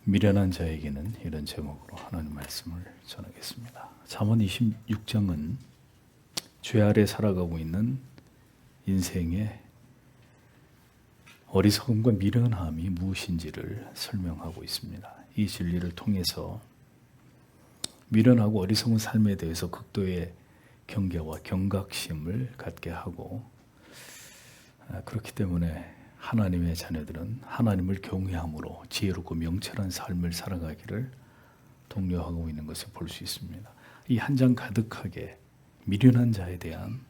미련한 자에게는 이런 제목으로 하나님 말씀을 전하겠습니다. 잠언 26장은 죄 아래 살아가고 있는 인생의 어리석음과 미련함이 무엇인지를 설명하고 있습니다. 이 진리를 통해서 미련하고 어리석은 삶에 대해서 극도의 경계와 경각심을 갖게 하고, 그렇기 때문에 하나님의 자녀들은 하나님을 경외함으로 지혜롭고 명철한 삶을 살아가기를 독려하고 있는 것을 볼 수 있습니다. 이 한 장 가득하게 미련한 자에 대한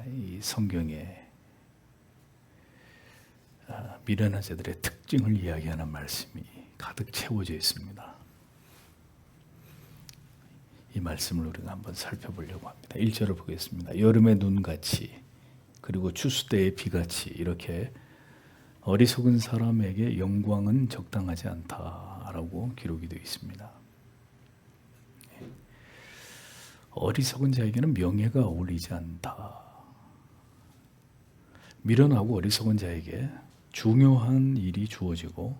이 성경의 미련한 자들의 특징을 이야기하는 말씀이 가득 채워져 있습니다. 이 말씀을 우리가 한번 살펴보려고 합니다. 1절을 보겠습니다. 여름의 눈같이 그리고 추수 때의 비같이 이렇게 어리석은 사람에게 영광은 적당하지 않다라고 기록이 되어 있습니다. 어리석은 자에게는 명예가 어울리지 않다. 미련하고 어리석은 자에게 중요한 일이 주어지고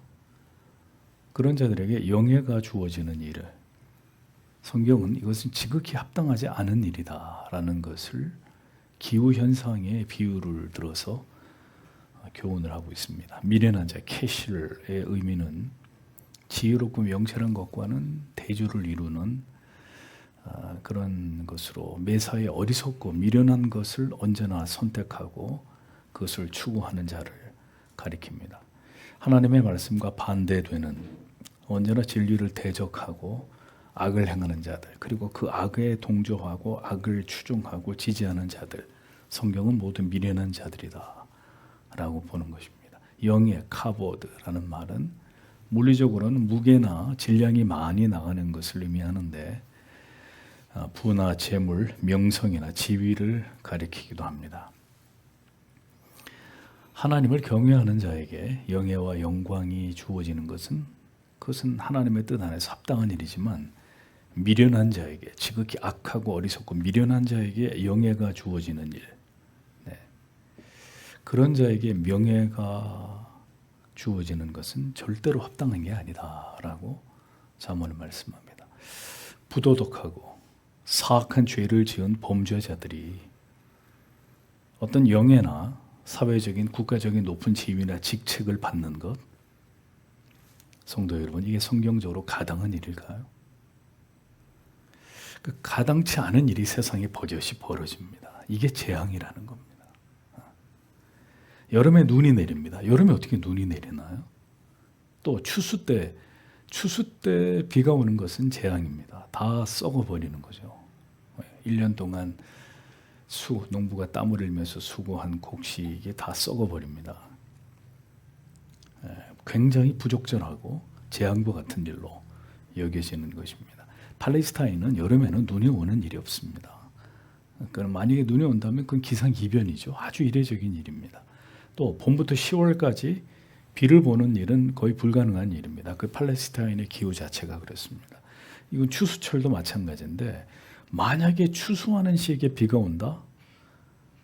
그런 자들에게 영예가 주어지는 일을, 성경은 이것은 지극히 합당하지 않은 일이다라는 것을 기후현상의 비유를 들어서 교훈을 하고 있습니다. 미련한 자, 캐실의 의미는 지혜롭고 명철한 것과는 대조를 이루는 그런 것으로 매사에 어리석고 미련한 것을 언제나 선택하고 그것을 추구하는 자를 가리킵니다. 하나님의 말씀과 반대되는, 언제나 진리를 대적하고 악을 행하는 자들, 그리고 그 악에 동조하고 악을 추종하고 지지하는 자들, 성경은 모두 미련한 자들이다 라고 보는 것입니다. 영예, 카보드라는 말은 물리적으로는 무게나 질량이 많이 나가는 것을 의미하는데 부나 재물, 명성이나 지위를 가리키기도 합니다. 하나님을 경외하는 자에게 영예와 영광이 주어지는 그것은 하나님의 뜻 안에서 합당한 일이지만, 미련한 자에게, 지극히 악하고 어리석고 미련한 자에게 영예가 주어지는 일, 그런 자에게 명예가 주어지는 것은 절대로 합당한 게 아니다라고 잠언은 말씀합니다. 부도덕하고 사악한 죄를 지은 범죄자들이 어떤 영예나 사회적인, 국가적인 높은 지위나 직책을 받는 것, 성도 여러분, 이게 성경적으로 가당한 일일까요? 그 가당치 않은 일이 세상에 버젓이 벌어집니다. 이게 재앙이라는 겁니다. 여름에 눈이 내립니다. 여름에 어떻게 눈이 내리나요? 또 추수 때 비가 오는 것은 재앙입니다. 다 썩어버리는 거죠. 1년 동안 농부가 땀을 흘리면서 수고한 곡식이 다 썩어버립니다. 굉장히 부적절하고 재앙과 같은 일로 여겨지는 것입니다. 팔레스타인은 여름에는 눈이 오는 일이 없습니다. 그러니까 만약에 눈이 온다면 그건 기상이변이죠. 아주 이례적인 일입니다. 또 봄부터 10월까지 비를 보는 일은 거의 불가능한 일입니다. 그 팔레스타인의 기후 자체가 그렇습니다. 이건 추수철도 마찬가지인데, 만약에 추수하는 시기에 비가 온다?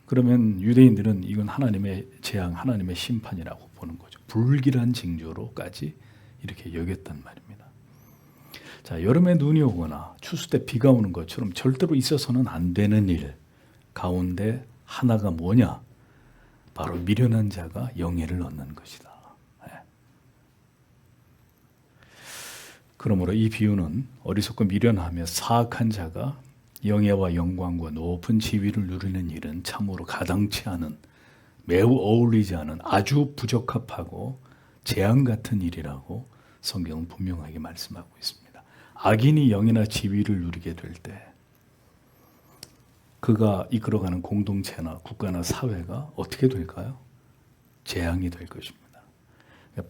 그러면 유대인들은 이건 하나님의 재앙, 하나님의 심판이라고 보는 거죠. 불길한 징조로까지 이렇게 여겼단 말입니다. 자, 여름에 눈이 오거나 추수 때 비가 오는 것처럼 절대로 있어서는 안 되는 일 가운데 하나가 뭐냐? 바로 미련한 자가 영예를 얻는 것이다. 그러므로 이 비유는 어리석고 미련하며 사악한 자가 영예와 영광과 높은 지위를 누리는 일은 참으로 가당치 않은, 매우 어울리지 않은, 아주 부적합하고 재앙 같은 일이라고 성경은 분명하게 말씀하고 있습니다. 악인이 영예나 지위를 누리게 될 때 그가 이끌어가는 공동체나 국가나 사회가 어떻게 될까요? 재앙이 될 것입니다.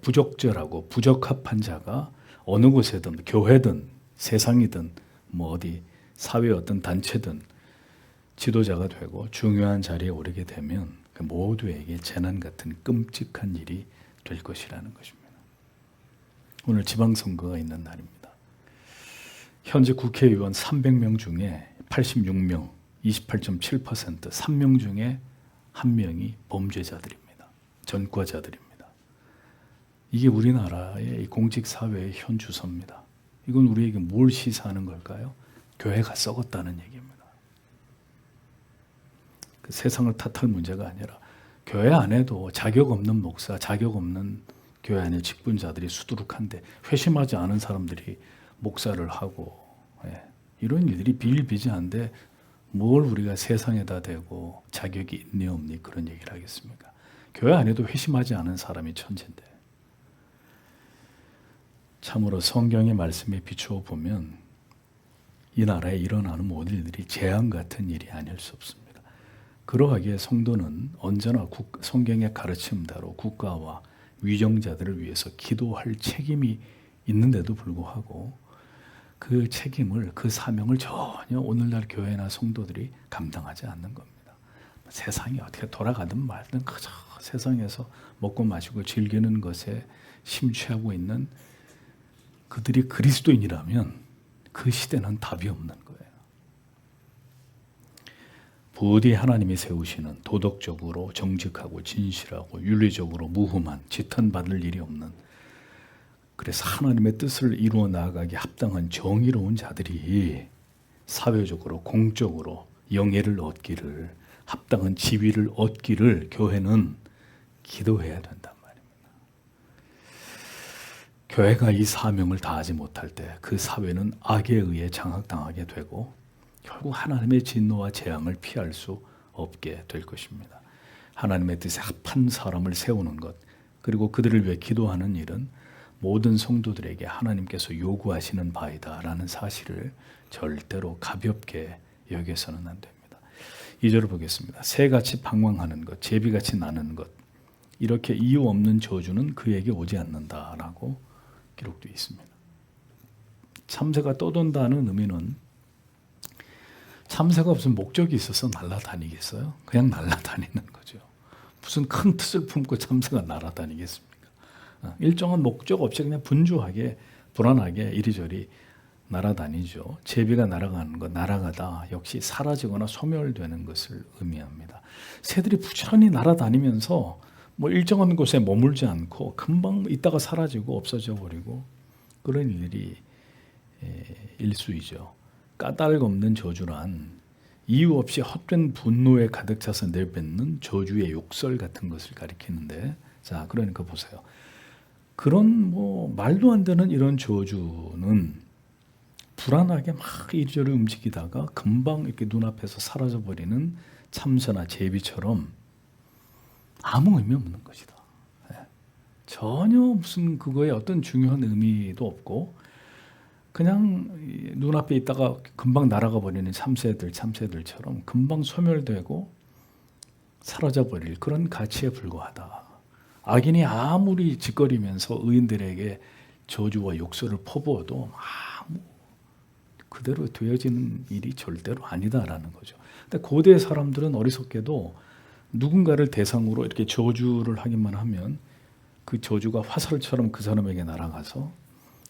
부적절하고 부적합한 자가 어느 곳에든, 교회든 세상이든 어디 사회 어떤 단체든 지도자가 되고 중요한 자리에 오르게 되면 그 모두에게 재난 같은 끔찍한 일이 될 것이라는 것입니다. 오늘 지방선거가 있는 날입니다. 현재 국회의원 300명 중에 86명, 28.7%, 3명 중에 1명이 범죄자들입니다. 전과자들입니다. 이게 우리나라의 공직 사회의 현 주소입니다. 이건 우리에게 뭘 시사하는 걸까요? 교회가 썩었다는 얘기입니다. 그 세상을 탓할 문제가 아니라 교회 안에도 자격 없는 목사, 자격 없는 교회 안에 직분자들이 수두룩한데 회심하지 않은 사람들이 목사를 하고 이런 일들이 비일비재한데 뭘 우리가 세상에다 대고 자격이 있니 없니 그런 얘기를 하겠습니까? 교회 안에도 회심하지 않은 사람이 천재인데 참으로 성경의 말씀에 비추어 보면 이 나라에 일어나는 모든 일들이 재앙 같은 일이 아닐 수 없습니다. 그러하기에 성도는 언제나 성경의 가르침대로 국가와 위정자들을 위해서 기도할 책임이 있는데도 불구하고 그 책임을, 그 사명을 전혀 오늘날 교회나 성도들이 감당하지 않는 겁니다. 세상이 어떻게 돌아가든 말든 그저 세상에서 먹고 마시고 즐기는 것에 심취하고 있는 그들이 그리스도인이라면 그 시대는 답이 없는 거예요. 부디 하나님이 세우시는 도덕적으로 정직하고 진실하고 윤리적으로 무흠한 지탄받을 일이 없는 그래서 하나님의 뜻을 이루어 나아가기 합당한 정의로운 자들이 사회적으로 공적으로 영예를 얻기를 합당한 지위를 얻기를 교회는 기도해야 된단 말입니다. 교회가 이 사명을 다하지 못할 때 그 사회는 악에 의해 장악당하게 되고 결국 하나님의 진노와 재앙을 피할 수 없게 될 것입니다. 하나님의 뜻에 합한 사람을 세우는 것 그리고 그들을 위해 기도하는 일은 모든 성도들에게 하나님께서 요구하시는 바이다라는 사실을 절대로 가볍게 여겨서는 안 됩니다. 2절을 보겠습니다. 새같이 방황하는 것, 제비같이 나는 것 이렇게 이유 없는 저주는 그에게 오지 않는다라고 기록되어 있습니다. 참새가 떠돈다는 의미는 참새가 무슨 목적이 있어서 날아다니겠어요? 그냥 날아다니는 거죠. 무슨 큰 뜻을 품고 참새가 날아다니겠습니까? 일정한 목적 없이 그냥 분주하게 불안하게 이리저리 날아다니죠. 제비가 날아가는 것, 날아가다 역시 사라지거나 소멸되는 것을 의미합니다. 새들이 부지런히 날아다니면서 뭐 일정한 곳에 머물지 않고 금방 있다가 사라지고 없어져 버리고 그런 일들이 일수이죠. 까닭 없는 저주란 이유 없이 헛된 분노에 가득 차서 내뱉는 저주의 욕설 같은 것을 가리키는데 자 그러니까 보세요. 그런 뭐 말도 안 되는 이런 저주는 불안하게 막 이리저리 움직이다가 금방 이렇게 눈앞에서 사라져 버리는 참새나 제비처럼 아무 의미 없는 것이다. 전혀 무슨 그거에 어떤 중요한 의미도 없고 그냥 눈앞에 있다가 금방 날아가 버리는 참새들처럼 금방 소멸되고 사라져 버릴 그런 가치에 불과하다. 악인이 아무리 짓거리면서 의인들에게 저주와 욕설을 퍼부어도 아무 그대로 되어지는 일이 절대로 아니다라는 거죠. 근데 고대 사람들은 어리석게도 누군가를 대상으로 이렇게 저주를 하기만 하면 그 저주가 화살처럼 그 사람에게 날아가서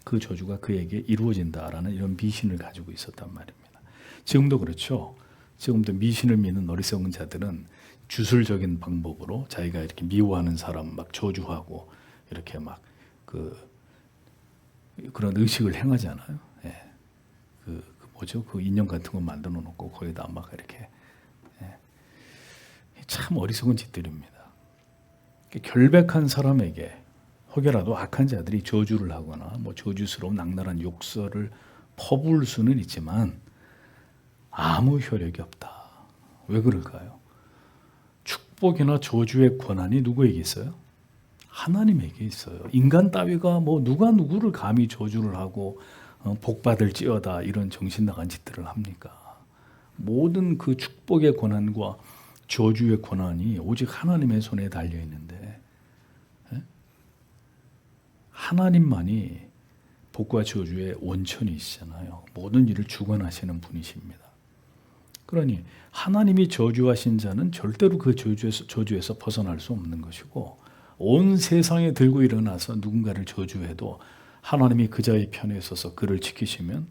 그 저주가 그에게 이루어진다라는 이런 미신을 가지고 있었단 말입니다. 지금도 그렇죠. 지금도 미신을 믿는 어리석은 자들은 주술적인 방법으로 자기가 이렇게 미워하는 사람 막 저주하고 이렇게 막 그런 의식을 행하잖아요. 예. 뭐죠? 그 인형 같은 거 만들어 놓고 거기다 막 이렇게 참 어리석은 짓들입니다. 결백한 사람에게 혹여라도 악한 자들이 저주를 하거나 뭐 저주스러운 악랄한 욕설을 퍼부을 수는 있지만 아무 효력이 없다. 왜 그럴까요? 축복이나 저주의 권한이 누구에게 있어요? 하나님에게 있어요. 인간 따위가 뭐 누가 누구를 감히 저주를 하고 복받을지어다 이런 정신 나간 짓들을 합니까? 모든 그 축복의 권한과 저주의 권한이 오직 하나님의 손에 달려 있는데 하나님만이 복과 저주의 원천이시잖아요. 모든 일을 주관하시는 분이십니다. 그러니 하나님이 저주하신 자는 절대로 그 저주에서 벗어날 수 없는 것이고 온 세상에 들고 일어나서 누군가를 저주해도 하나님이 그 자의 편에 있어서 그를 지키시면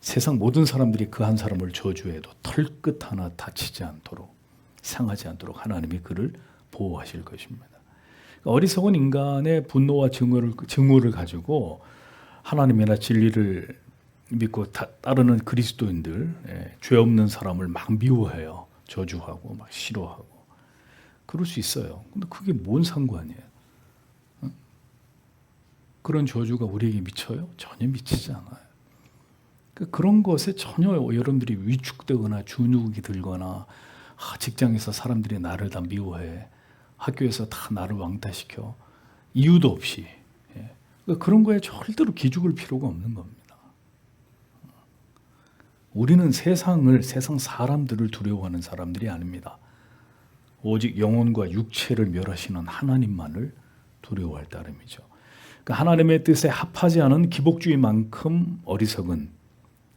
세상 모든 사람들이 그 한 사람을 저주해도 털끝 하나 다치지 않도록 상하지 않도록 하나님이 그를 보호하실 것입니다. 어리석은 인간의 분노와 증오를 가지고 하나님이나 진리를 믿고 따르는 그리스도인들, 죄 없는 사람을 막 미워해요. 저주하고 막 싫어하고. 그럴 수 있어요. 근데 그게 뭔 상관이에요? 그런 저주가 우리에게 미쳐요? 전혀 미치지 않아요. 그런 것에 전혀 여러분들이 위축되거나 주눅이 들거나 직장에서 사람들이 나를 다 미워해. 학교에서 다 나를 왕따시켜. 이유도 없이. 그런 거에 절대로 기죽을 필요가 없는 겁니다. 우리는 세상 사람들을 두려워하는 사람들이 아닙니다. 오직 영혼과 육체를 멸하시는 하나님만을 두려워할 따름이죠. 하나님의 뜻에 합하지 않은 기복주의만큼 어리석은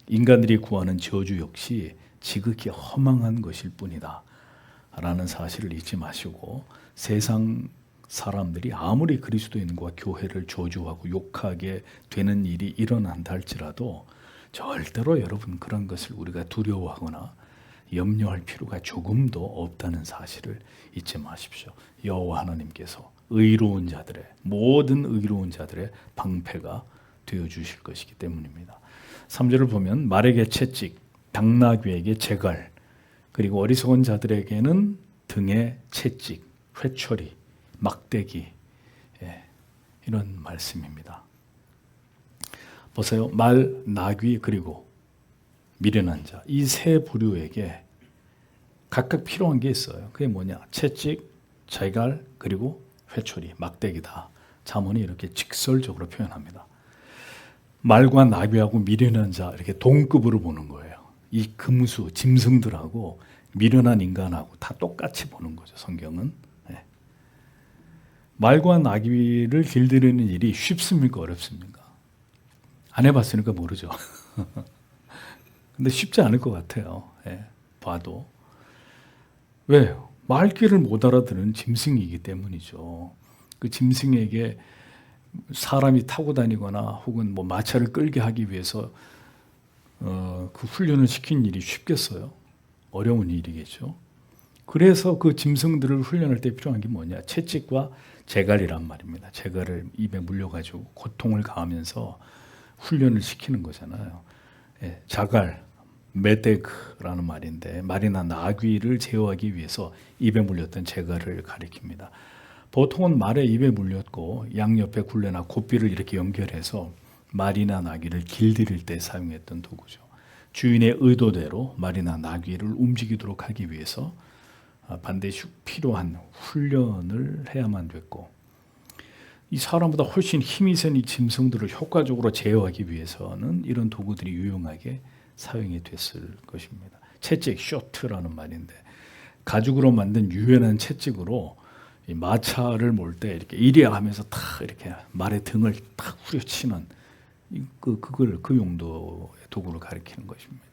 인간들이 구하는 저주 역시 지극히 허망한 것일 뿐이다 라는 사실을 잊지 마시고, 세상 사람들이 아무리 그리스도인과 교회를 저주하고 욕하게 되는 일이 일어난다 할지라도 절대로 여러분 그런 것을 우리가 두려워하거나 염려할 필요가 조금도 없다는 사실을 잊지 마십시오. 여호와 하나님께서 모든 의로운 자들의 방패가 되어주실 것이기 때문입니다. 3절을 보면 말에게 채찍, 당나귀에게 재갈, 그리고 어리석은 자들에게는 등에 채찍, 회초리, 막대기, 이런 말씀입니다. 보세요. 말, 나귀, 그리고 미련한 자, 이 세 부류에게 각각 필요한 게 있어요. 그게 뭐냐? 채찍, 재갈, 그리고 회초리, 막대기다. 잠언이 이렇게 직설적으로 표현합니다. 말과 나귀하고 미련한 자 이렇게 동급으로 보는 거예요. 이 금수, 짐승들하고 미련한 인간하고 다 똑같이 보는 거죠. 성경은. 말과 나귀를 길들이는 일이 쉽습니까? 어렵습니까? 안 해봤으니까 모르죠. 근데 쉽지 않을 것 같아요. 봐도. 왜요? 말귀를 못 알아듣는 짐승이기 때문이죠. 그 짐승에게 사람이 타고 다니거나 혹은 뭐 마차를 끌게 하기 위해서 그 훈련을 시킨 일이 쉽겠어요? 어려운 일이겠죠. 그래서 그 짐승들을 훈련할 때 필요한 게 뭐냐? 채찍과 재갈이란 말입니다. 재갈을 입에 물려가지고 고통을 가하면서 훈련을 시키는 거잖아요. 자갈, 메데그라는 말인데 말이나 나귀를 제어하기 위해서 입에 물렸던 재갈을 가리킵니다. 보통은 말에 입에 물렸고 양옆에 굴레나 고삐를 이렇게 연결해서 말이나 나귀를 길들일 때 사용했던 도구죠. 주인의 의도대로 말이나 나귀를 움직이도록 하기 위해서 반드시 필요한 훈련을 해야만 됐고, 이 사람보다 훨씬 힘이 센 이 짐승들을 효과적으로 제어하기 위해서는 이런 도구들이 유용하게 사용이 됐을 것입니다. 채찍, 쇼트라는 말인데 가죽으로 만든 유연한 채찍으로 이 마차를 몰 때 이렇게 이리야 하면서 탁 이렇게 말의 등을 탁 후려치는 그 용도의 도구를 가리키는 것입니다.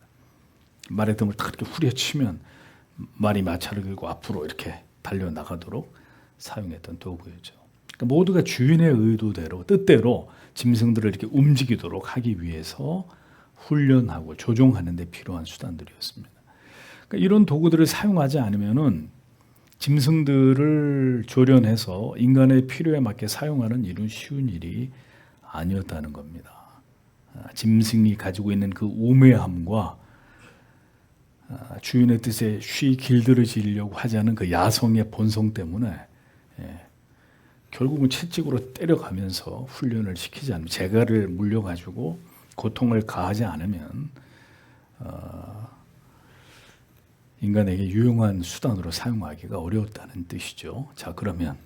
말의 등을 탁 이렇게 후려치면 말이 마차를 끌고 앞으로 이렇게 달려 나가도록 사용했던 도구였죠. 그러니까 모두가 주인의 의도대로 뜻대로 짐승들을 이렇게 움직이도록 하기 위해서 훈련하고 조종하는 데 필요한 수단들이었습니다. 그러니까 이런 도구들을 사용하지 않으면은 짐승들을 조련해서 인간의 필요에 맞게 사용하는 일은 쉬운 일이 아니었다는 겁니다. 짐승이 가지고 있는 그 우매함과 주인의 뜻에 쉬 길들여지려고 하지 않은 그 야성의 본성 때문에 결국은 채찍으로 때려가면서 훈련을 시키지 않으면, 재갈을 물려가지고 고통을 가하지 않으면 인간에게 유용한 수단으로 사용하기가 어려웠다는 뜻이죠. 자, 그러면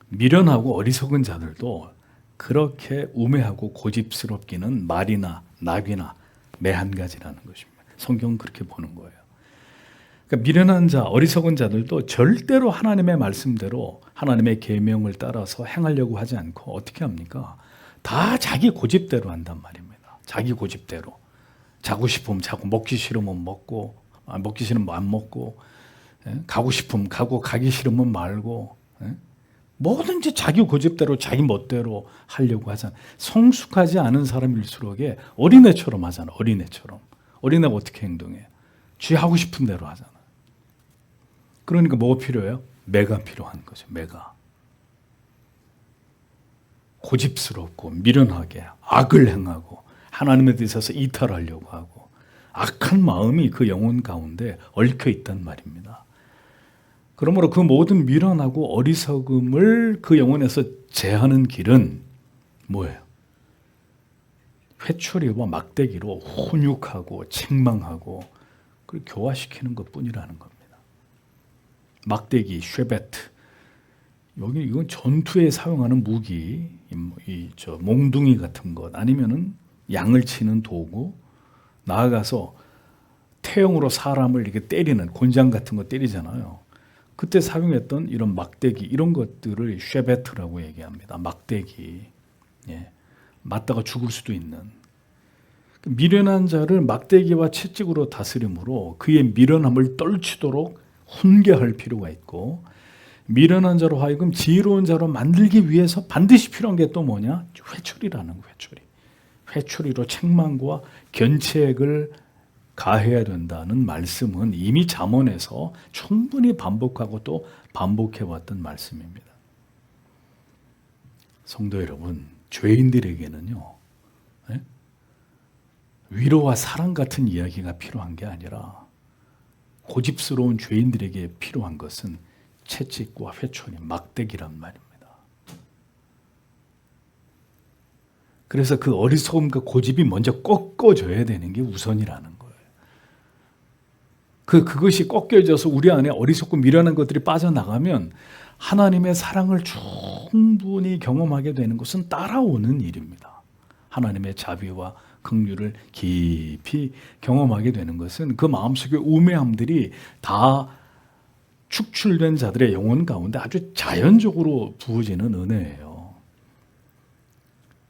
미련하고 어리석은 자들도 그렇게 우매하고 고집스럽기는 말이나 나귀나 매 한 가지라는 것입니다. 성경은 그렇게 보는 거예요. 그러니까 미련한 자, 어리석은 자들도 절대로 하나님의 말씀대로 하나님의 계명을 따라서 행하려고 하지 않고 어떻게 합니까? 다 자기 고집대로 한단 말입니다. 자기 고집대로. 자고 싶으면 자고, 먹기 싫으면 먹고, 먹기 싫으면 안 먹고, 가고 싶으면 가고, 가기 싫으면 말고, 뭐든지 자기 고집대로 자기 멋대로 하려고 하잖아. 성숙하지 않은 사람일수록에 어린애처럼 하잖아. 어린애처럼. 어린애가 어떻게 행동해? 쥐 하고 싶은 대로 하잖아. 그러니까 뭐가 필요해요? 매가 필요한 거죠. 매가. 고집스럽고 미련하게 악을 행하고 하나님에 대해서 이탈하려고 하고 악한 마음이 그 영혼 가운데 얽혀 있단 말입니다. 그러므로 그 모든 미련하고 어리석음을 그 영혼에서 제하는 길은 뭐예요? 회초리와 막대기로 훈육하고 책망하고 그걸 교화시키는 것뿐이라는 겁니다. 막대기, 쉐베트, 여기 이건 전투에 사용하는 무기, 몽둥이 같은 것, 아니면은 양을 치는 도구, 나아가서 태형으로 사람을 이렇게 때리는 곤장 같은 거 때리잖아요. 그때 사용했던 이런 막대기, 이런 것들을 쉐베트라고 얘기합니다. 막대기, 예, 맞다가 죽을 수도 있는. 미련한 자를 막대기와 채찍으로 다스림으로 그의 미련함을 떨치도록 훈계할 필요가 있고, 미련한 자로 하여금 지혜로운 자로 만들기 위해서 반드시 필요한 게 또 뭐냐? 회초리라는 거예요. 회초리로 책망과 견책을 가해야 된다는 말씀은 이미 잠언에서 충분히 반복하고 또 반복해왔던 말씀입니다. 성도 여러분, 죄인들에게는요, 위로와 사랑 같은 이야기가 필요한 게 아니라 고집스러운 죄인들에게 필요한 것은 채찍과 회초리, 막대기란 말입니다. 그래서 그 어리석음과 고집이 먼저 꺾어져야 되는 게 우선이라는 거예요. 그것이 꺾여져서 우리 안에 어리석고 미련한 것들이 빠져나가면 하나님의 사랑을 충분히 경험하게 되는 것은 따라오는 일입니다. 하나님의 자비와 긍휼을 깊이 경험하게 되는 것은 그 마음속의 우매함들이 다 축출된 자들의 영혼 가운데 아주 자연적으로 부어지는 은혜예요.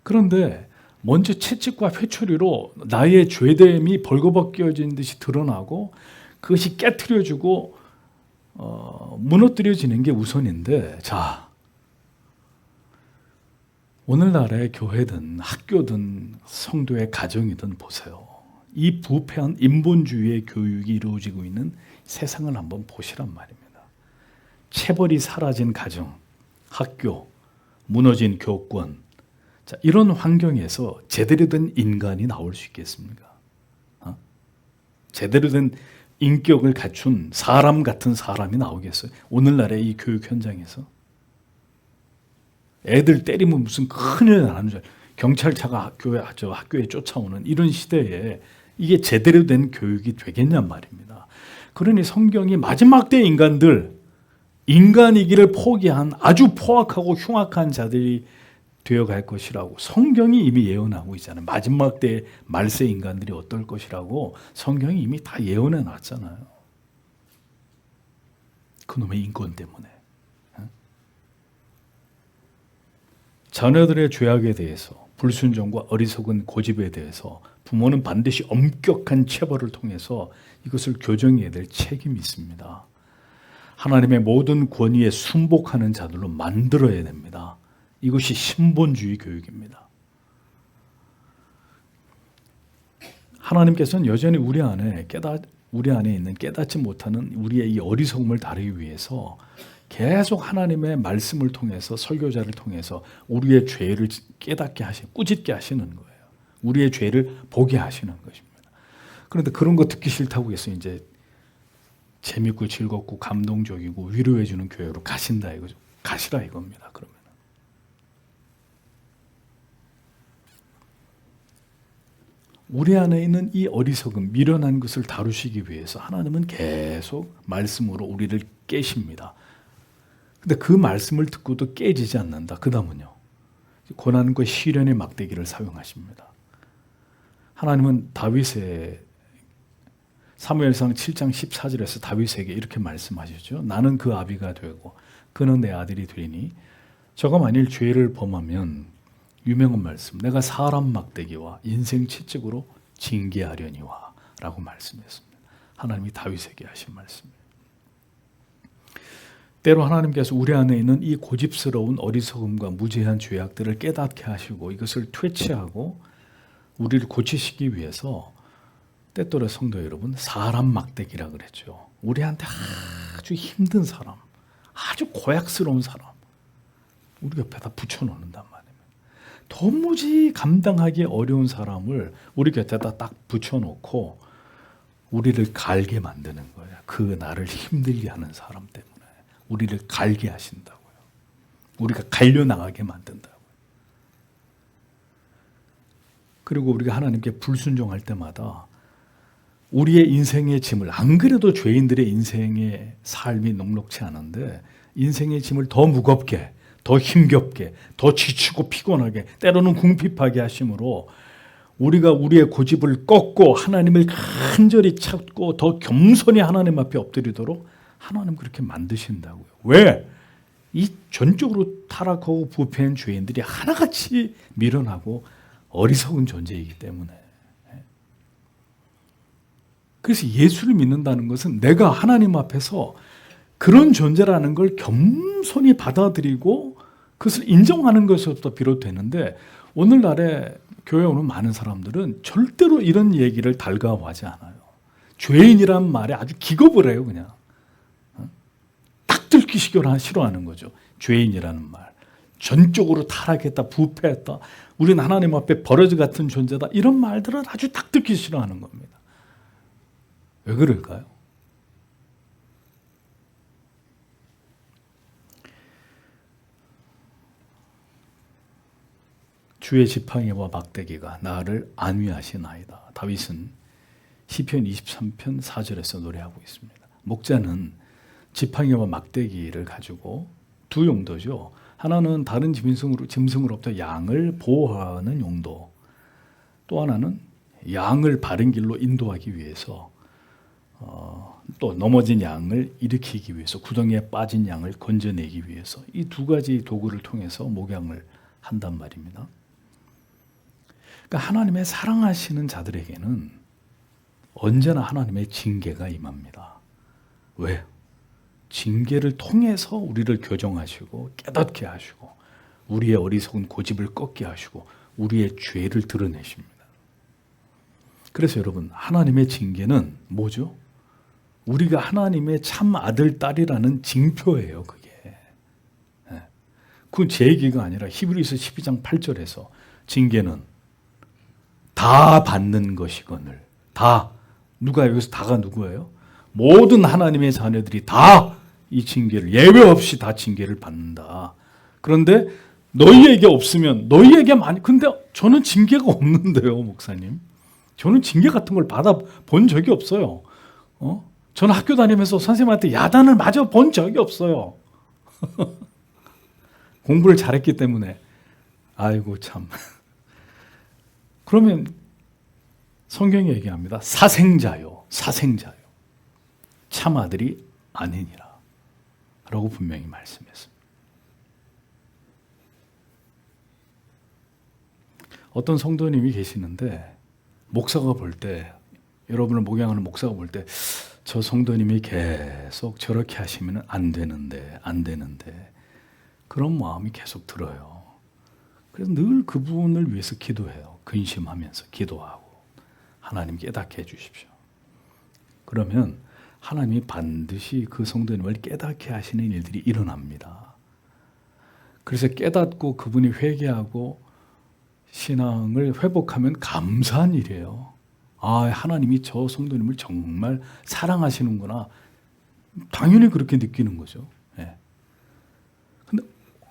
그런데 먼저 채찍과 회초리로 나의 죄됨이 벌거벗겨진 듯이 드러나고 그것이 깨트려지고 무너뜨려지는 게 우선인데, 자, 오늘날의 교회든 학교든 성도의 가정이든 보세요. 이 부패한 인본주의의 교육이 이루어지고 있는 세상을 한번 보시란 말입니다. 체벌이 사라진 가정, 학교, 무너진 교권, 자, 이런 환경에서 제대로 된 인간이 나올 수 있겠습니까? 제대로 된 인격을 갖춘 사람 같은 사람이 나오겠어요? 오늘날의 이 교육 현장에서? 애들 때리면 무슨 큰일 나는 줄, 경찰차가 학교에 쫓아오는 이런 시대에 이게 제대로 된 교육이 되겠냔 말입니다. 그러니 성경이 마지막 때 인간이기를 포기한 아주 포악하고 흉악한 자들이 되어갈 것이라고 성경이 이미 예언하고 있잖아요. 마지막 때 말세 인간들이 어떨 것이라고 성경이 이미 다 예언해 놨잖아요. 그놈의 인권 때문에. 자녀들의 죄악에 대해서, 불순종과 어리석은 고집에 대해서 부모는 반드시 엄격한 체벌을 통해서 이것을 교정해야 될 책임이 있습니다. 하나님의 모든 권위에 순복하는 자들로 만들어야 됩니다. 이것이 신본주의 교육입니다. 하나님께서는 여전히 우리 안에 있는 깨닫지 못하는 우리의 이 어리석음을 다루기 위해서 계속 하나님의 말씀을 통해서, 설교자를 통해서 우리의 죄를 깨닫게 꾸짖게 하시는 거예요. 우리의 죄를 보게 하시는 것입니다. 그런데 그런 거 듣기 싫다고 해서 이제 재밌고 즐겁고 감동적이고 위로해주는 교회로 가신다 이거죠. 가시라 이겁니다. 그러면. 우리 안에 있는 이 어리석음, 미련한 것을 다루시기 위해서 하나님은 계속 말씀으로 우리를 깨십니다. 근데 그 말씀을 듣고도 깨지지 않는다. 그 다음은요, 고난과 시련의 막대기를 사용하십니다. 하나님은 다윗의 사무엘상 7장 14절에서 다윗에게 이렇게 말씀하셨죠. 나는 그 아비가 되고 그는 내 아들이 되리니 저가 만일 죄를 범하면, 유명한 말씀, 내가 사람 막대기와 인생 채찍으로 징계하려니와 라고 말씀했습니다. 하나님이 다윗에게 하신 말씀이에요. 때로 하나님께서 우리 안에 있는 이 고집스러운 어리석음과 무지한 죄악들을 깨닫게 하시고 이것을 퇴치하고 우리를 고치시기 위해서 때때로 성도 여러분, 사람 막대기라 그랬죠. 우리한테 아주 힘든 사람, 아주 고약스러운 사람, 우리 옆에다 붙여놓는단 말이에요. 도무지 감당하기 어려운 사람을 우리 곁에다 딱 붙여놓고 우리를 갈게 만드는 거예요. 그 나를 힘들게 하는 사람 때문에 우리를 갈게 하신다고요. 우리가 갈려나가게 만든다고요. 그리고 우리가 하나님께 불순종할 때마다 우리의 인생의 짐을, 안 그래도 죄인들의 인생의 삶이 녹록치 않은데 인생의 짐을 더 무겁게, 더 힘겹게, 더 지치고 피곤하게, 때로는 궁핍하게 하심으로 우리가 우리의 고집을 꺾고 하나님을 간절히 찾고 더 겸손히 하나님 앞에 엎드리도록 하나님 그렇게 만드신다고요. 왜? 이 전적으로 타락하고 부패한 죄인들이 하나같이 미련하고 어리석은 존재이기 때문에. 그래서 예수를 믿는다는 것은 내가 하나님 앞에서 그런 존재라는 걸 겸손히 받아들이고 그것을 인정하는 것에서부터 비롯되는데, 오늘날에 교회 오는 많은 사람들은 절대로 이런 얘기를 달가워하지 않아요. 죄인이란 말에 아주 기겁을 해요. 그냥 딱 들기 싫어하는 거죠. 죄인이라는 말, 전적으로 타락했다, 부패했다, 우리는 하나님 앞에 버러지 같은 존재다, 이런 말들은 아주 딱 듣기 싫어하는 겁니다. 왜 그럴까요? 주의 지팡이와 막대기가 나를 안위하시나이다. 다윗은 시편 23편 4절에서 노래하고 있습니다. 목자는 지팡이와 막대기를 가지고 두 용도죠. 하나는 다른 짐승으로부터 양을 보호하는 용도, 또 하나는 양을 바른 길로 인도하기 위해서, 또 넘어진 양을 일으키기 위해서, 구덩이에 빠진 양을 건져내기 위해서, 이 두 가지 도구를 통해서 목양을 한단 말입니다. 그러니까 하나님의 사랑하시는 자들에게는 언제나 하나님의 징계가 임합니다. 왜? 징계를 통해서 우리를 교정하시고 깨닫게 하시고 우리의 어리석은 고집을 꺾게 하시고 우리의 죄를 드러내십니다. 그래서 여러분, 하나님의 징계는 뭐죠? 우리가 하나님의 참 아들, 딸이라는 징표예요. 그게. 그건 제 얘기가 아니라 히브리서 12장 8절에서 징계는 다 받는 것이거늘. 다. 누가, 여기서 다가 누구예요? 모든 하나님의 자녀들이 다 이 징계를, 예외 없이 다 징계를 받는다. 그런데 너희에게 없으면 너희에게 많이, 근데 저는 징계가 없는데요, 목사님. 저는 징계 같은 걸 받아본 적이 없어요. 저는 학교 다니면서 선생님한테 야단을 맞아 본 적이 없어요. 공부를 잘했기 때문에. 아이고 참. 그러면 성경이 얘기합니다. 사생자요, 사생자요. 참 아들이 아니니라 라고 분명히 말씀했습니다. 어떤 성도님이 계시는데 목사가 볼 때, 여러분을 목양하는 목사가 볼 때, 저 성도님이 계속 저렇게 하시면 안 되는데 그런 마음이 계속 들어요. 그래서 늘 그분을 위해서 기도해요. 근심하면서 기도하고, 하나님 깨닫게 해주십시오. 그러면 하나님이 반드시 그 성도님을 깨닫게 하시는 일들이 일어납니다. 그래서 깨닫고 그분이 회개하고 신앙을 회복하면 감사한 일이에요. 아, 하나님이 저 성도님을 정말 사랑하시는구나. 당연히 그렇게 느끼는 거죠. 예.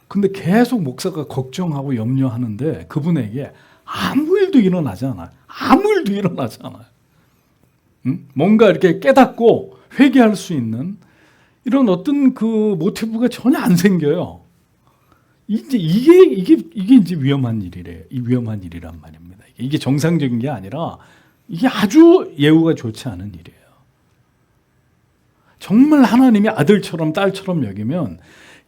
근데 계속 목사가 걱정하고 염려하는데 그분에게 아무 일도 일어나지 않아요. 아무 일도 일어나지 않아요. 뭔가 이렇게 깨닫고 회개할 수 있는 이런 어떤 그 모티브가 전혀 안 생겨요. 이제 이게 이제 위험한 일이래요. 이 위험한 일이란 말입니다. 이게 정상적인 게 아니라 이게 아주 예후가 좋지 않은 일이에요. 정말 하나님이 아들처럼 딸처럼 여기면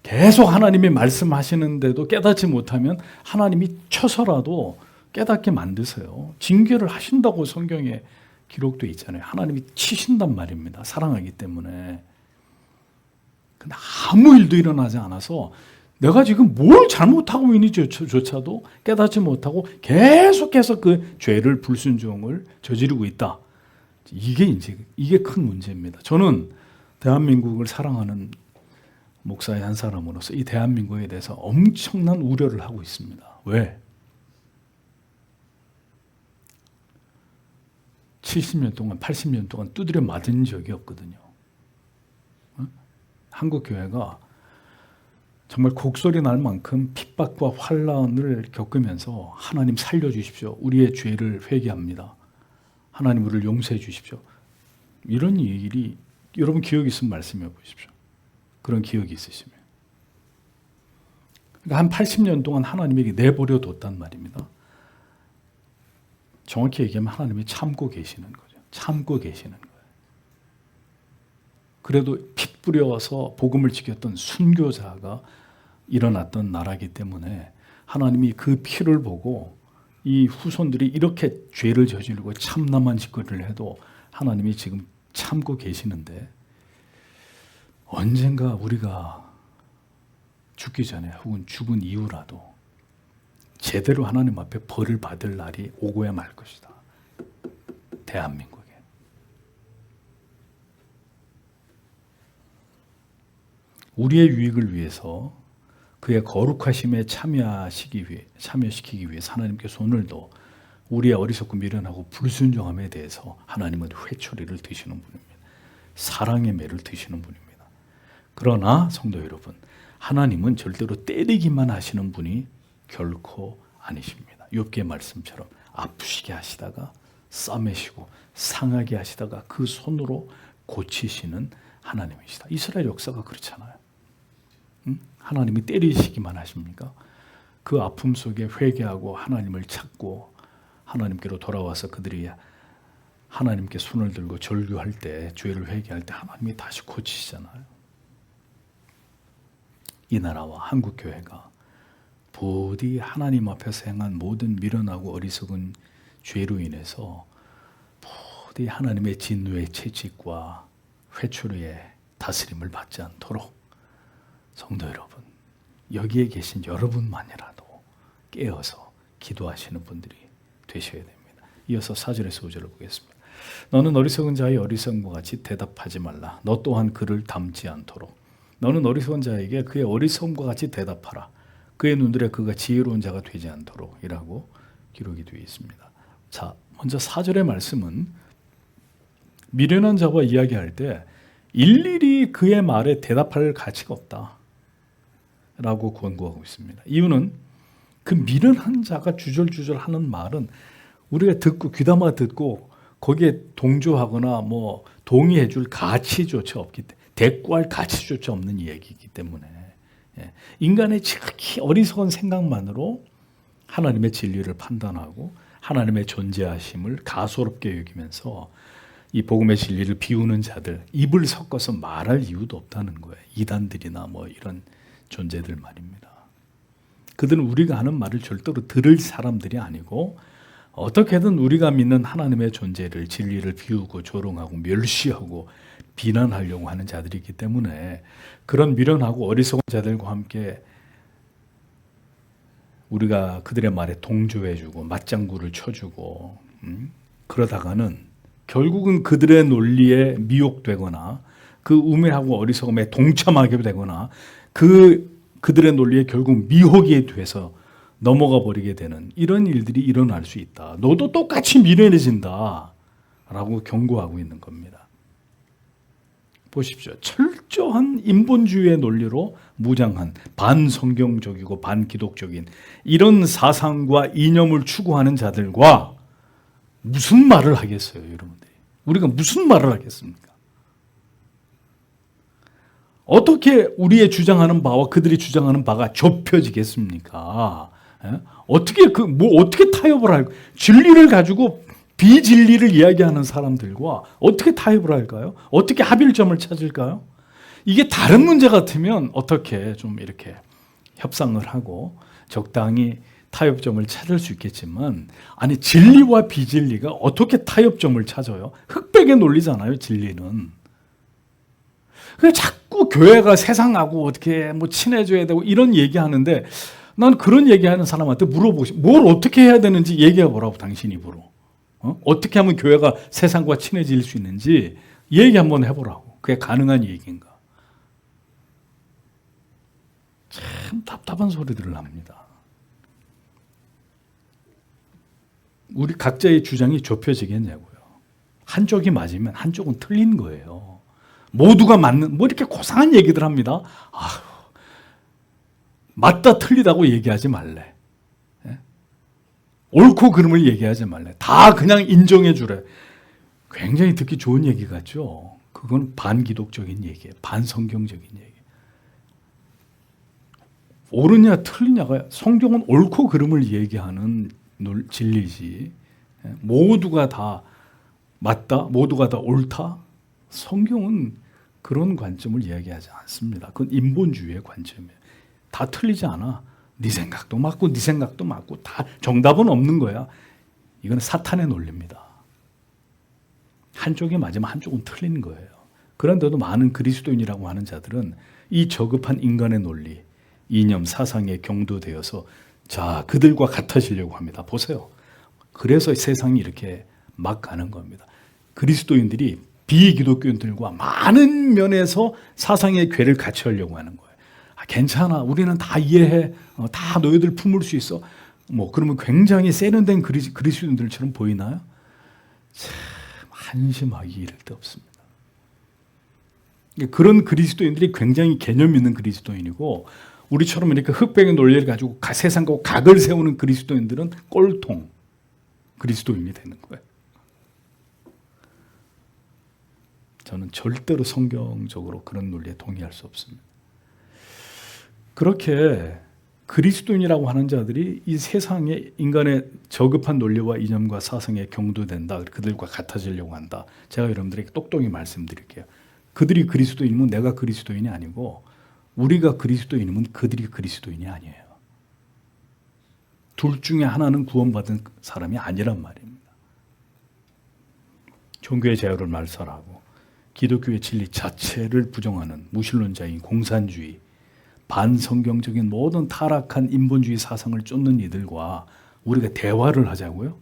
계속 하나님이 말씀하시는데도 깨닫지 못하면 하나님이 쳐서라도 깨닫게 만드세요. 징계를 하신다고 성경에 기록되어 있잖아요. 하나님이 치신단 말입니다. 사랑하기 때문에. 근데 아무 일도 일어나지 않아서 내가 지금 뭘 잘못하고 있는지조차도 깨닫지 못하고 계속해서 그 죄를, 불순종을 저지르고 있다. 이게 큰 문제입니다. 저는 대한민국을 사랑하는 목사의 한 사람으로서 이 대한민국에 대해서 엄청난 우려를 하고 있습니다. 왜? 70년 동안 80년 동안 두드려 맞은 적이 없거든요. 한국 교회가 정말 곡소리 날 만큼 핍박과 환란을 겪으면서 하나님 살려주십시오. 우리의 죄를 회개합니다. 하나님 우리를 용서해 주십시오. 이런 일이 여러분 기억이 있으면 말씀해 보십시오. 그런 기억이 있으시면. 그러니까 한 80년 동안 하나님에게 내버려 뒀단 말입니다. 정확히 얘기하면 하나님이 참고 계시는 거죠. 참고 계시는 거예요. 그래도 피 뿌려서 복음을 지켰던 순교자가 일어났던 나라이기 때문에 하나님이 그 피를 보고 이 후손들이 이렇게 죄를 저지르고 참남한 짓거리를 해도 하나님이 지금 참고 계시는데 언젠가 우리가 죽기 전에 혹은 죽은 이후라도 제대로 하나님 앞에 벌을 받을 날이 오고야 말 것이다. 대한민국에. 우리의 유익을 위해서 그의 거룩하심에 참여시키기 위해 하나님께 손을 둬 우리의 어리석고 미련하고 불순종함에 대해서 하나님은 회초리를 드시는 분입니다. 사랑의 매를 드시는 분입니다. 그러나 성도 여러분, 하나님은 절대로 때리기만 하시는 분이 결코 아니십니다. 욥기의 말씀처럼 아프시게 하시다가 싸매시고 상하게 하시다가 그 손으로 고치시는 하나님이시다. 이스라엘 역사가 그렇잖아요. 하나님이 때리시기만 하십니까? 그 아픔 속에 회개하고 하나님을 찾고 하나님께로 돌아와서 그들이 하나님께 손을 들고 절규할 때, 죄를 회개할 때 하나님이 다시 고치시잖아요. 이 나라와 한국 교회가 부디 하나님 앞에서 행한 모든 미련하고 어리석은 죄로 인해서 부디 하나님의 진노의 채찍과 회초리의 다스림을 받지 않도록 성도 여러분, 여기에 계신 여러분만이라도 깨어서 기도하시는 분들이 되셔야 됩니다. 이어서 4절에서 5절을 보겠습니다. 너는 어리석은 자의 어리석음과 같이 대답하지 말라. 너 또한 그를 닮지 않도록. 너는 어리석은 자에게 그의 어리석음과 같이 대답하라. 그의 눈들에 그가 지혜로운 자가 되지 않도록 이라고 기록이 되어 있습니다. 자, 먼저 4절의 말씀은 미련한 자와 이야기할 때 일일이 그의 말에 대답할 가치가 없다 라고 권고하고 있습니다. 이유는 그 미련한 자가 주절주절 하는 말은 우리가 듣고 귀담아 듣고 거기에 동조하거나 뭐 동의해 줄 가치조차 없기 때문에, 대꾸할 가치조차 없는 얘기이기 때문에 인간의 지극히 어리석은 생각만으로 하나님의 진리를 판단하고 하나님의 존재하심을 가소롭게 여기면서 이 복음의 진리를 비우는 자들, 입을 섞어서 말할 이유도 없다는 거예요. 이단들이나 뭐 이런 존재들 말입니다. 그들은 우리가 하는 말을 절대로 들을 사람들이 아니고 어떻게든 우리가 믿는 하나님의 존재를, 진리를 비우고 조롱하고 멸시하고 비난하려고 하는 자들이기 때문에 그런 미련하고 어리석은 자들과 함께 우리가 그들의 말에 동조해주고 맞장구를 쳐주고 그러다가는 결국은 그들의 논리에 미혹되거나 그 우매하고 어리석음에 동참하게 되거나 그들의 논리에 결국 미혹이 돼서 넘어가 버리게 되는 이런 일들이 일어날 수 있다. 너도 똑같이 미련해진다 라고 경고하고 있는 겁니다. 보십시오. 철저한 인본주의의 논리로 무장한 반성경적이고 반기독적인 이런 사상과 이념을 추구하는 자들과 무슨 말을 하겠어요, 여러분들이? 우리가 무슨 말을 하겠습니까? 어떻게 우리의 주장하는 바와 그들이 주장하는 바가 좁혀지겠습니까? 어떻게 어떻게 타협을 할까? 진리를 가지고 비진리를 이야기하는 사람들과 어떻게 타협을 할까요? 어떻게 합일점을 찾을까요? 이게 다른 문제 같으면 어떻게 좀 이렇게 협상을 하고 적당히 타협점을 찾을 수 있겠지만, 아니 진리와 비진리가 어떻게 타협점을 찾아요? 흑백의 논리잖아요, 진리는. 그래서 자꾸 교회가 세상하고 어떻게 뭐 친해져야 되고 이런 얘기하는데, 난 그런 얘기하는 사람한테 물어보시, 뭘 어떻게 해야 되는지 얘기해 보라고, 당신 입으로. 어떻게 하면 교회가 세상과 친해질 수 있는지 얘기 한번 해보라고. 그게 가능한 얘기인가? 참 답답한 소리들을 합니다. 우리 각자의 주장이 좁혀지겠냐고요. 한쪽이 맞으면 한쪽은 틀린 거예요. 모두가 맞는, 뭐 이렇게 고상한 얘기들 합니다. 맞다 틀리다고 얘기하지 말래. 예? 옳고 그름을 얘기하지 말래. 다 그냥 인정해 주래. 굉장히 듣기 좋은 얘기 같죠? 그건 반기독적인 얘기예요. 반성경적인 얘기예요. 옳으냐 틀리냐가, 성경은 옳고 그름을 얘기하는 진리지. 모두가 다 맞다, 모두가 다 옳다. 성경은 그런 관점을 이야기하지 않습니다. 그건 인본주의의 관점이에요. 다 틀리지 않아. 네 생각도 맞고 네 생각도 맞고 다 정답은 없는 거야. 이건 사탄의 논리입니다. 한쪽이 맞으면 한쪽은 틀린 거예요. 그런데도 많은 그리스도인이라고 하는 자들은 이 저급한 인간의 논리, 이념, 사상에 경도되어서 자, 그들과 같아지려고 합니다. 보세요. 그래서 세상이 이렇게 막 가는 겁니다. 그리스도인들이 비기독교인들과 많은 면에서 사상의 궤를 같이 하려고 하는 거예요. 괜찮아, 우리는 다 이해해, 다 너희들 품을 수 있어. 뭐 그러면 굉장히 세련된 그리스도인들처럼 보이나요? 참 한심하기 이를 데 없습니다. 그런 그리스도인들이 굉장히 개념 있는 그리스도인이고, 우리처럼 이렇게 흑백의 논리를 가지고 세상과 각을 세우는 그리스도인들은 꼴통 그리스도인이 되는 거예요. 저는 절대로 성경적으로 그런 논리에 동의할 수 없습니다. 그렇게 그리스도인이라고 하는 자들이 이 세상에 인간의 저급한 논리와 이념과 사상에 경도된다. 그들과 같아지려고 한다. 제가 여러분들에게 똑똑히 말씀드릴게요. 그들이 그리스도인이면 내가 그리스도인이 아니고, 우리가 그리스도인이면 그들이 그리스도인이 아니에요. 둘 중에 하나는 구원받은 사람이 아니란 말입니다. 종교의 자유를 말살하고 기독교의 진리 자체를 부정하는 무신론자인 공산주의, 반성경적인 모든 타락한 인본주의 사상을 쫓는 이들과 우리가 대화를 하자고요?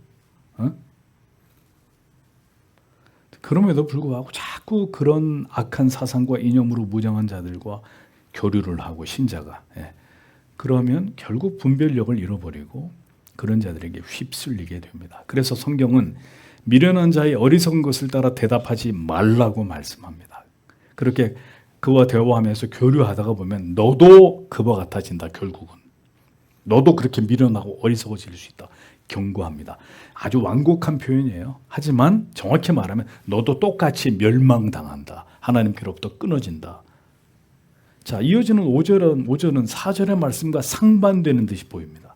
그럼에도 불구하고 자꾸 그런 악한 사상과 이념으로 무장한 자들과 교류를 하고, 신자가. 그러면 결국 분별력을 잃어버리고 그런 자들에게 휩쓸리게 됩니다. 그래서 성경은 미련한 자의 어리석은 것을 따라 대답하지 말라고 말씀합니다. 그렇게 그와 대화하면서 교류하다가 보면 너도 그와 같아진다. 결국은 너도 그렇게 미련하고 어리석어질 수 있다. 경고합니다. 아주 완곡한 표현이에요. 하지만 정확히 말하면 너도 똑같이 멸망당한다. 하나님께로부터 끊어진다. 자, 이어지는 5절은 4절의 말씀과 상반되는 듯이 보입니다.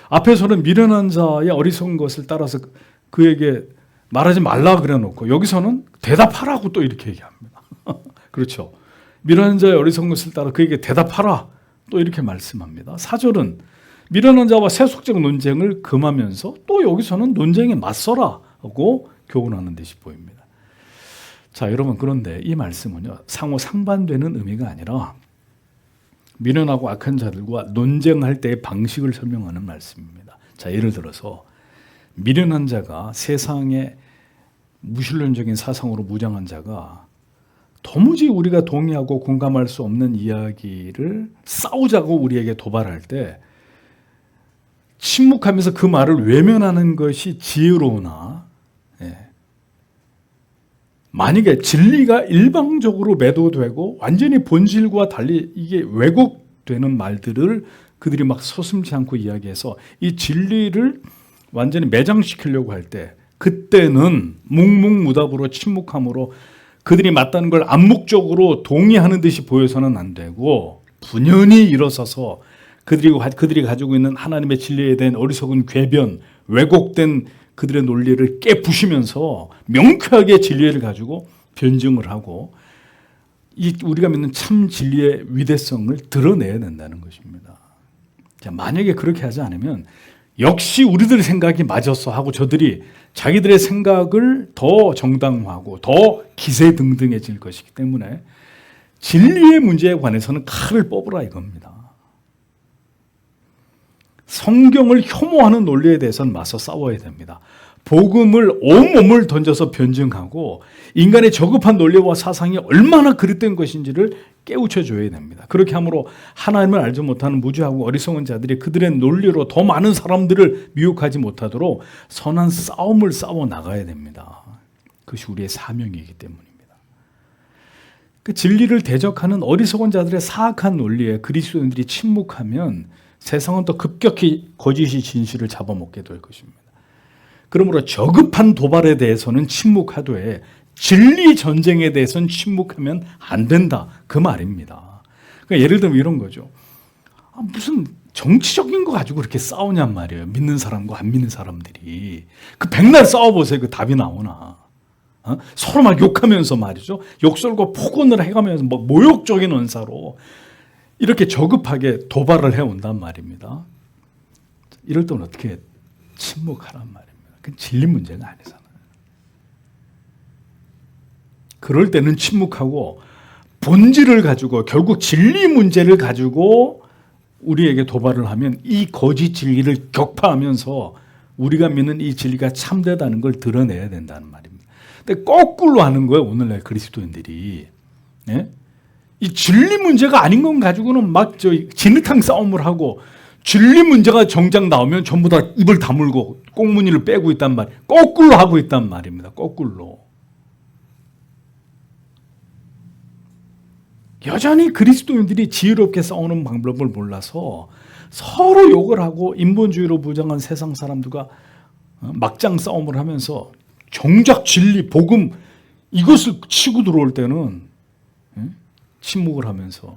앞에서는 미련한 자의 어리석은 것을 따라서 그에게 말하지 말라 그래 놓고, 여기서는 대답하라고 또 이렇게 얘기합니다. 그렇죠. 미련한 자의 어리석은 것을 따라 그에게 대답하라 또 이렇게 말씀합니다. 4절은 미련한 자와 세속적 논쟁을 금하면서 또 여기서는 논쟁에 맞서라고 교훈하는 듯이 보입니다. 자, 여러분, 그런데 이 말씀은요, 상호 상반되는 의미가 아니라 미련하고 악한 자들과 논쟁할 때의 방식을 설명하는 말씀입니다. 자, 예를 들어서 미련한 자가, 세상의 무신론적인 사상으로 무장한 자가 도무지 우리가 동의하고 공감할 수 없는 이야기를 싸우자고 우리에게 도발할 때 침묵하면서 그 말을 외면하는 것이 지혜로우나, 만약에 진리가 일방적으로 매도되고 완전히 본질과 달리 이게 왜곡되는 말들을 그들이 막 서슴지 않고 이야기해서 이 진리를 완전히 매장시키려고 할 때, 그때는 묵묵무답으로 침묵함으로 그들이 맞다는 걸 암묵적으로 동의하는 듯이 보여서는 안 되고, 분연히 일어서서 그들이 가지고 있는 하나님의 진리에 대한 어리석은 궤변, 왜곡된 그들의 논리를 깨부시면서 명쾌하게 진리를 가지고 변증을 하고 우리가 믿는 참 진리의 위대성을 드러내야 된다는 것입니다. 자, 만약에 그렇게 하지 않으면 역시 우리들의 생각이 맞았어 하고 저들이 자기들의 생각을 더 정당화하고 더 기세등등해질 것이기 때문에 진리의 문제에 관해서는 칼을 뽑으라 이겁니다. 성경을 혐오하는 논리에 대해서는 맞서 싸워야 됩니다. 복음을 온몸을 던져서 변증하고 인간의 저급한 논리와 사상이 얼마나 그릇된 것인지를 깨우쳐줘야 됩니다. 그렇게 함으로 하나님을 알지 못하는 무지하고 어리석은 자들이 그들의 논리로 더 많은 사람들을 미혹하지 못하도록 선한 싸움을 싸워 나가야 됩니다. 그것이 우리의 사명이기 때문입니다. 그 진리를 대적하는 어리석은 자들의 사악한 논리에 그리스도인들이 침묵하면 세상은 더 급격히 거짓이 진실을 잡아먹게 될 것입니다. 그러므로 저급한 도발에 대해서는 침묵하되 진리 전쟁에 대해서는 침묵하면 안 된다. 그 말입니다. 그러니까 예를 들면 이런 거죠. 무슨 정치적인 거 가지고 그렇게 싸우냔 말이에요. 믿는 사람과 안 믿는 사람들이. 그 백날 싸워보세요. 그 답이 나오나. 서로 막 욕하면서 말이죠. 욕설과 폭언을 해가면서 뭐 모욕적인 언사로 이렇게 저급하게 도발을 해온단 말입니다. 이럴 때는 어떻게 침묵하란 말입니다. 그건 진리 문제가 아니잖아요. 그럴 때는 침묵하고 본질을 가지고 결국 진리 문제를 가지고 우리에게 도발을 하면 이 거짓 진리를 격파하면서 우리가 믿는 이 진리가 참되다는 걸 드러내야 된다는 말입니다. 근데 거꾸로 하는 거예요. 오늘날 그리스도인들이. 예? 이 진리 문제가 아닌 건 가지고는 막 진흙탕 싸움을 하고 진리 문제가 정작 나오면 전부 다 입을 다물고 꽁무니를 빼고 있단 말이에요. 거꾸로 하고 있단 말입니다. 거꾸로. 여전히 그리스도인들이 지혜롭게 싸우는 방법을 몰라서 서로 욕을 하고 인본주의로 무장한 세상 사람들과 막장 싸움을 하면서 정작 진리, 복음 이것을 치고 들어올 때는 침묵을 하면서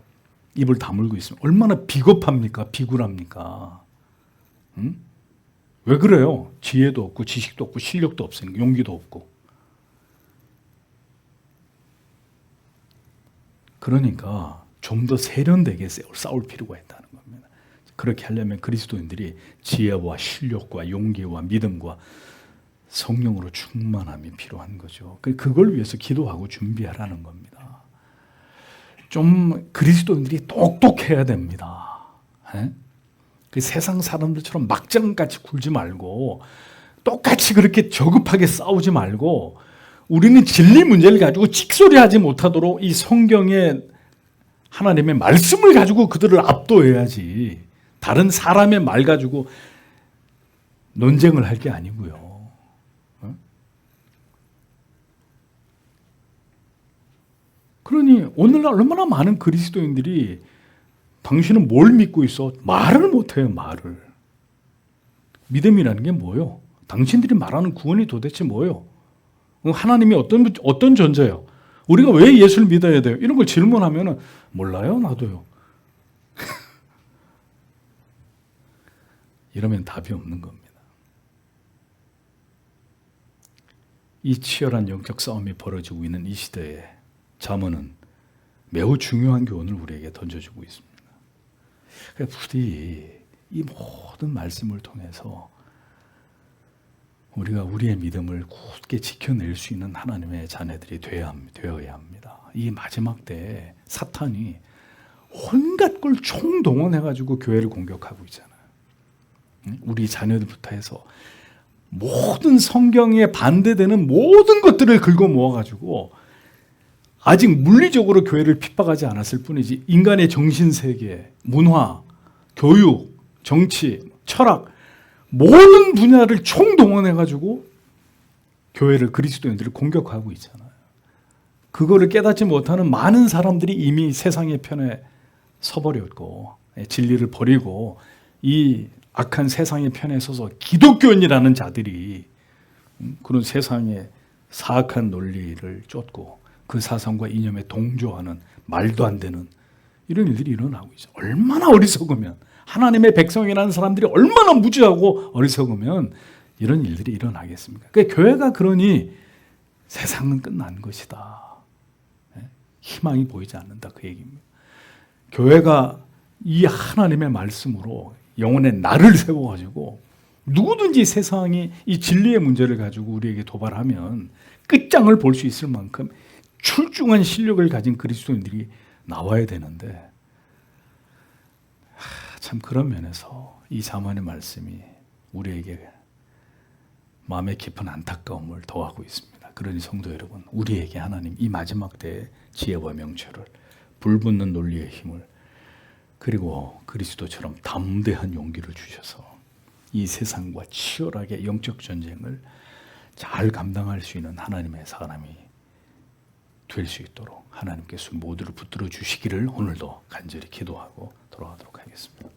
입을 다물고 있으면 얼마나 비겁합니까? 비굴합니까? 왜 그래요? 지혜도 없고 지식도 없고 실력도 없으니까 용기도 없고. 그러니까 좀 더 세련되게 싸울 필요가 있다는 겁니다. 그렇게 하려면 그리스도인들이 지혜와 실력과 용기와 믿음과 성령으로 충만함이 필요한 거죠. 그걸 위해서 기도하고 준비하라는 겁니다. 좀 그리스도인들이 똑똑해야 됩니다. 그 세상 사람들처럼 막장같이 굴지 말고 똑같이 그렇게 저급하게 싸우지 말고 우리는 진리 문제를 가지고 찍소리하지 못하도록 이 성경의 하나님의 말씀을 가지고 그들을 압도해야지 다른 사람의 말 가지고 논쟁을 할 게 아니고요. 그러니 오늘날 얼마나 많은 그리스도인들이 당신은 뭘 믿고 있어? 말을 못해요. 말을. 믿음이라는 게 뭐예요? 당신들이 말하는 구원이 도대체 뭐예요? 하나님이 어떤 존재예요? 우리가 왜 예수를 믿어야 돼요? 이런 걸 질문하면 몰라요. 나도요. 이러면 답이 없는 겁니다. 이 치열한 영적 싸움이 벌어지고 있는 이 시대에 잠언은 매우 중요한 교훈을 우리에게 던져주고 있습니다. 부디 이 모든 말씀을 통해서 우리가 우리의 믿음을 굳게 지켜낼 수 있는 하나님의 자녀들이 되어야 합니다. 이 마지막 때에 사탄이 온갖 걸 총동원해가지고 교회를 공격하고 있잖아요. 우리 자녀들부터 해서 모든 성경에 반대되는 모든 것들을 긁어 모아가지고 아직 물리적으로 교회를 핍박하지 않았을 뿐이지 인간의 정신세계, 문화, 교육, 정치, 철학 모든 분야를 총동원해가지고 교회를 그리스도인들을 공격하고 있잖아요. 그거를 깨닫지 못하는 많은 사람들이 이미 세상의 편에 서버렸고 진리를 버리고 이 악한 세상의 편에 서서 기독교인이라는 자들이 그런 세상의 사악한 논리를 쫓고 그 사상과 이념에 동조하는 말도 안 되는 이런 일들이 일어나고 있죠. 얼마나 어리석으면 하나님의 백성이라는 사람들이 얼마나 무지하고 어리석으면 이런 일들이 일어나겠습니까? 그러니까 교회가 그러니 세상은 끝난 것이다. 희망이 보이지 않는다 그 얘기입니다. 교회가 이 하나님의 말씀으로 영혼의 날을 세워가지고 누구든지 세상이 이 진리의 문제를 가지고 우리에게 도발하면 끝장을 볼 수 있을 만큼 출중한 실력을 가진 그리스도인들이 나와야 되는데 참 그런 면에서 이 잠언의 말씀이 우리에게 마음의 깊은 안타까움을 더하고 있습니다. 그러니 성도 여러분, 우리에게 하나님 이 마지막 때의 지혜와 명철을, 불붙는 논리의 힘을, 그리고 그리스도처럼 담대한 용기를 주셔서 이 세상과 치열하게 영적 전쟁을 잘 감당할 수 있는 하나님의 사람이 될 수 있도록 하나님께서 모두를 붙들어 주시기를 오늘도 간절히 기도하고 돌아가도록 하겠습니다.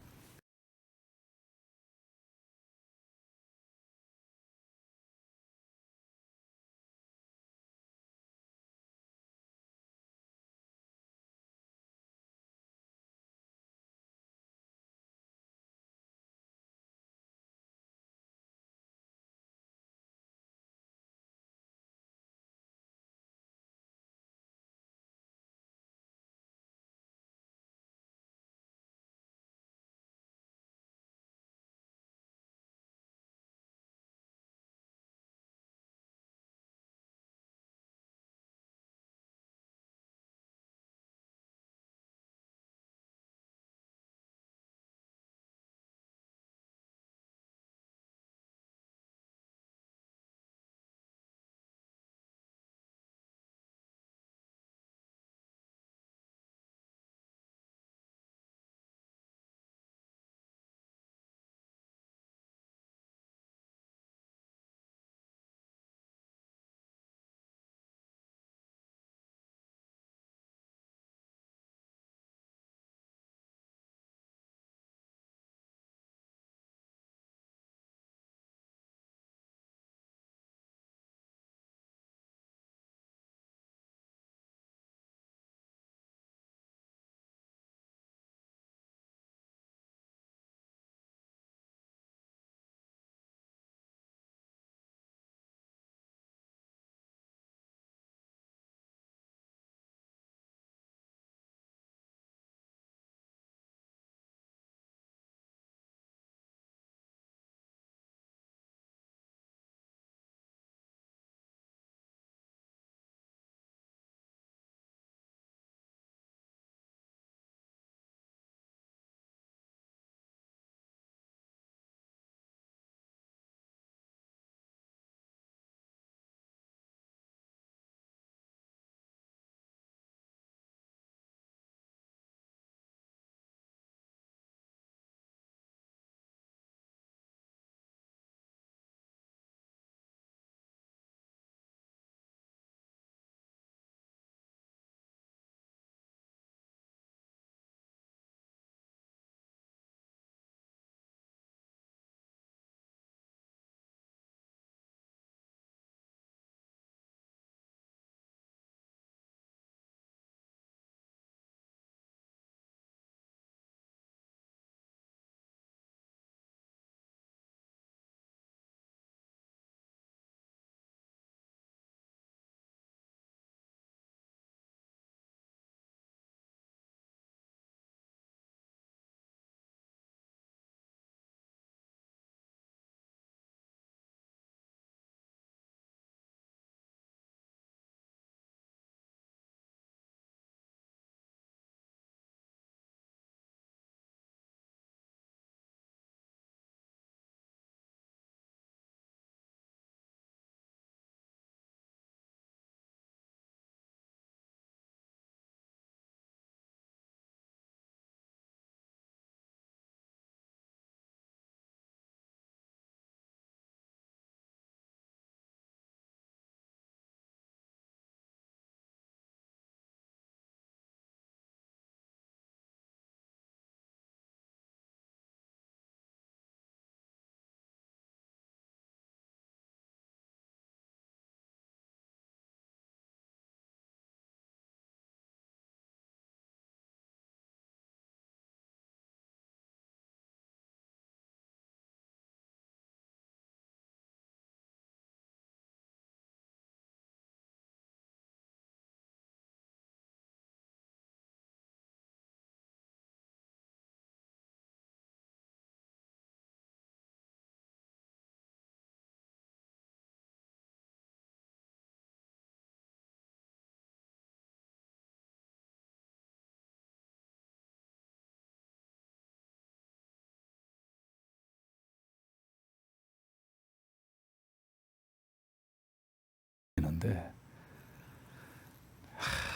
있는데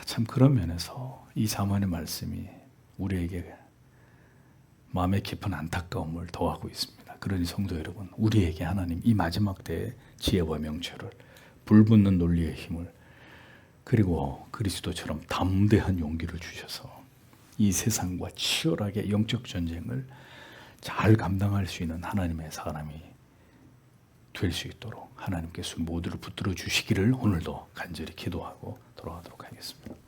참 그런 면에서 이 잠언의 말씀이 우리에게 마음의 깊은 안타까움을 더하고 있습니다. 그러니 성도 여러분, 우리에게 하나님 이 마지막 때의 지혜와 명철을, 불붙는 논리의 힘을, 그리고 그리스도처럼 담대한 용기를 주셔서 이 세상과 치열하게 영적 전쟁을 잘 감당할 수 있는 하나님의 사람이 될 수 있도록 하나님께서 모두를 붙들어 주시기를 오늘도 간절히 기도하고 돌아가도록 하겠습니다.